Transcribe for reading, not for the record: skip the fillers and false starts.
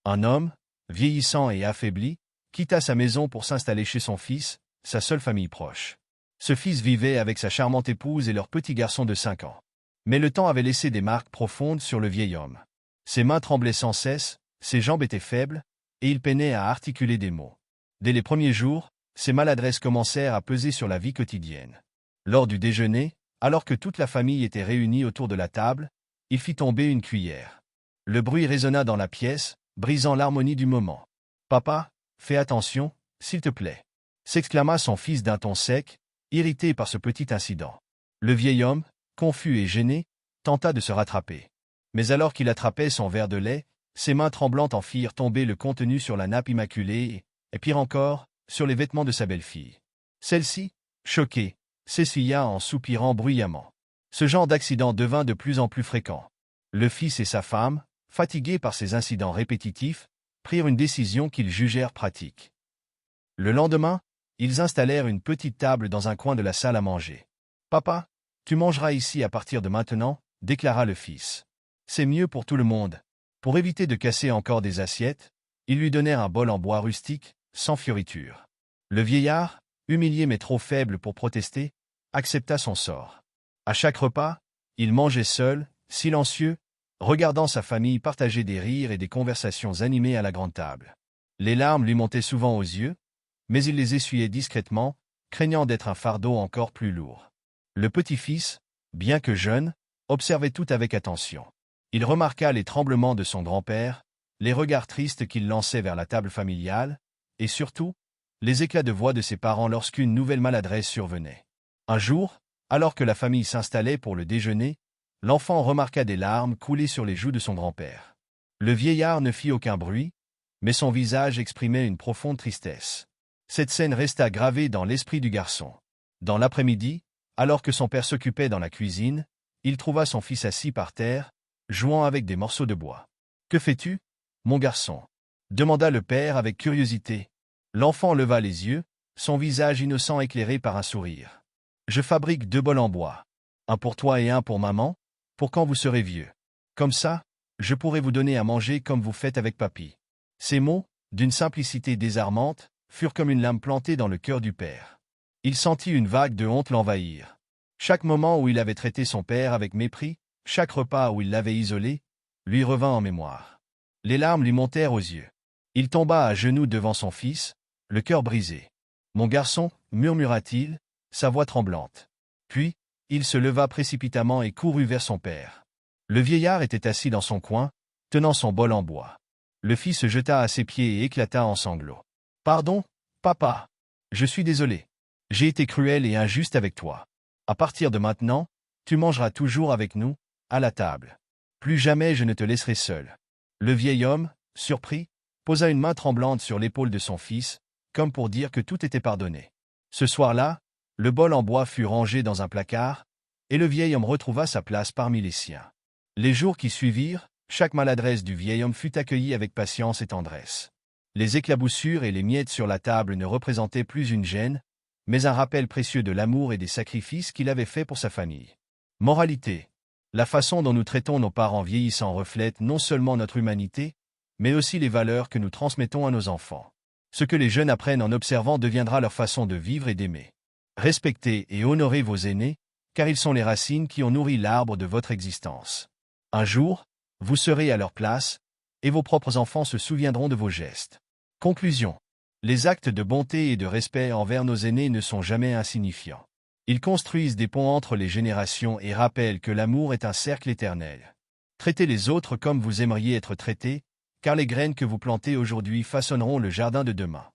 Un homme, vieillissant et affaibli, quitta sa maison pour s'installer chez son fils, sa seule famille proche. Ce fils vivait avec sa charmante épouse et leur petit garçon de 5 ans. Mais le temps avait laissé des marques profondes sur le vieil homme. Ses mains tremblaient sans cesse, ses jambes étaient faibles, et il peinait à articuler des mots. Dès les premiers jours, ses maladresses commencèrent à peser sur la vie quotidienne. Lors du déjeuner, alors que toute la famille était réunie autour de la table, il fit tomber une cuillère. Le bruit résonna dans la pièce, brisant l'harmonie du moment. « Papa, fais attention, s'il te plaît » s'exclama son fils d'un ton sec, irrité par ce petit incident. Le vieil homme, confus et gêné, tenta de se rattraper. Mais alors qu'il attrapait son verre de lait, ses mains tremblantes en firent tomber le contenu sur la nappe immaculée et pire encore, sur les vêtements de sa belle-fille. Celle-ci, choquée, s'essuya en soupirant bruyamment. Ce genre d'accident devint de plus en plus fréquent. Le fils et sa femme, fatigués par ces incidents répétitifs, prirent une décision qu'ils jugèrent pratique. Le lendemain, ils installèrent une petite table dans un coin de la salle à manger. « Papa, tu mangeras ici à partir de maintenant » déclara le fils. « C'est mieux pour tout le monde. » Pour éviter de casser encore des assiettes, ils lui donnèrent un bol en bois rustique, sans fioritures. Le vieillard, humilié mais trop faible pour protester, accepta son sort. À chaque repas, il mangeait seul, silencieux, regardant sa famille partager des rires et des conversations animées à la grande table. Les larmes lui montaient souvent aux yeux, mais il les essuyait discrètement, craignant d'être un fardeau encore plus lourd. Le petit-fils, bien que jeune, observait tout avec attention. Il remarqua les tremblements de son grand-père, les regards tristes qu'il lançait vers la table familiale, et surtout, les éclats de voix de ses parents lorsqu'une nouvelle maladresse survenait. Un jour, alors que la famille s'installait pour le déjeuner, l'enfant remarqua des larmes couler sur les joues de son grand-père. Le vieillard ne fit aucun bruit, mais son visage exprimait une profonde tristesse. Cette scène resta gravée dans l'esprit du garçon. Dans l'après-midi, alors que son père s'occupait dans la cuisine, il trouva son fils assis par terre, jouant avec des morceaux de bois. « Que fais-tu, mon garçon » demanda le père avec curiosité. L'enfant leva les yeux, son visage innocent éclairé par un sourire. « Je fabrique 2 bols en bois. Un pour toi et un pour maman, pour quand vous serez vieux. Comme ça, je pourrai vous donner à manger comme vous faites avec papy. » Ces mots, d'une simplicité désarmante, furent comme une lame plantée dans le cœur du père. Il sentit une vague de honte l'envahir. Chaque moment où il avait traité son père avec mépris, chaque repas où il l'avait isolé, lui revint en mémoire. Les larmes lui montèrent aux yeux. Il tomba à genoux devant son fils, le cœur brisé. « Mon garçon » murmura-t-il, sa voix tremblante. Puis, il se leva précipitamment et courut vers son père. Le vieillard était assis dans son coin, tenant son bol en bois. Le fils se jeta à ses pieds et éclata en sanglots. « Pardon, papa. Je suis désolé. J'ai été cruel et injuste avec toi. À partir de maintenant, tu mangeras toujours avec nous, à la table. Plus jamais je ne te laisserai seul. » Le vieil homme, surpris, posa une main tremblante sur l'épaule de son fils, comme pour dire que tout était pardonné. Ce soir-là, le bol en bois fut rangé dans un placard, et le vieil homme retrouva sa place parmi les siens. Les jours qui suivirent, chaque maladresse du vieil homme fut accueillie avec patience et tendresse. Les éclaboussures et les miettes sur la table ne représentaient plus une gêne, mais un rappel précieux de l'amour et des sacrifices qu'il avait faits pour sa famille. Moralité. La façon dont nous traitons nos parents vieillissants reflète non seulement notre humanité, mais aussi les valeurs que nous transmettons à nos enfants. Ce que les jeunes apprennent en observant deviendra leur façon de vivre et d'aimer. Respectez et honorez vos aînés, car ils sont les racines qui ont nourri l'arbre de votre existence. Un jour, vous serez à leur place, et vos propres enfants se souviendront de vos gestes. Conclusion. Les actes de bonté et de respect envers nos aînés ne sont jamais insignifiants. Ils construisent des ponts entre les générations et rappellent que l'amour est un cercle éternel. Traitez les autres comme vous aimeriez être traités, car les graines que vous plantez aujourd'hui façonneront le jardin de demain.